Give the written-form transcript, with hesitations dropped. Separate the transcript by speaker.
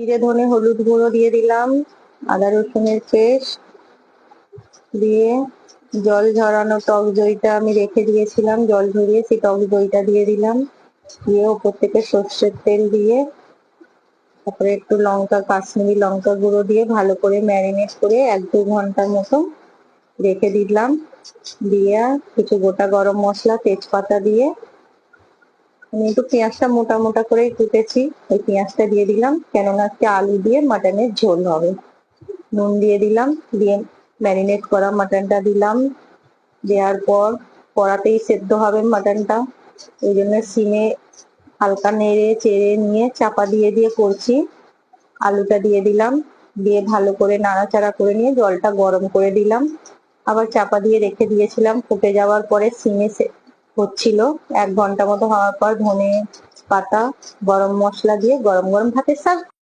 Speaker 1: জিরে ধনে হলুদ গুঁড়ো দিয়ে দিলাম, আদা রসুনের পেস্ট দিয়ে জল ঝরানো টক দইটা আমি রেখে দিয়েছিলাম, জল ঝরিয়ে সেই টক দইটা দিয়ে দিলাম, দিয়ে ওপর থেকে সর্ষের তেল দিয়ে তারপরে একটু কাশ্মীরি লঙ্কা গুঁড়ো দিয়ে ভালো করে ম্যারিনেট করে 1-2 ঘন্টার মতো রেখে দিলাম। দিয়ে কিছু গোটা গরম মশলা তেজপাতা দিয়ে আমি একটু পেঁয়াজটা মোটা মোটা করে কুটেছি, ওই পেঁয়াজটা দিয়ে দিলাম, কেননা আজকে আলু দিয়ে মাটনের ঝোল হবে। নুন দিয়ে দিলাম, দিয়ে ম্যারিনেট করা মাটনটা দিলাম, দেওয়ার পর কড়াতেই সেদ্ধ হবে মাটনটা, ওই জন্য সিমে হালকা নেড়ে চেড়ে নিয়ে চাপা দিয়ে দিয়ে করছি। আলুটা দিয়ে দিলাম, দিয়ে ভালো করে নাড়াচাড়া করে নিয়ে জলটা গরম করে দিলাম, আবার চাপা দিয়ে রেখে দিয়েছিলাম। ফুটে যাওয়ার পরে সিমে হচ্ছিল, 1 ঘন্টা মতো হওয়ার পর ধনে পাতা গরম মশলা দিয়ে গরম গরম ভাতের সাথে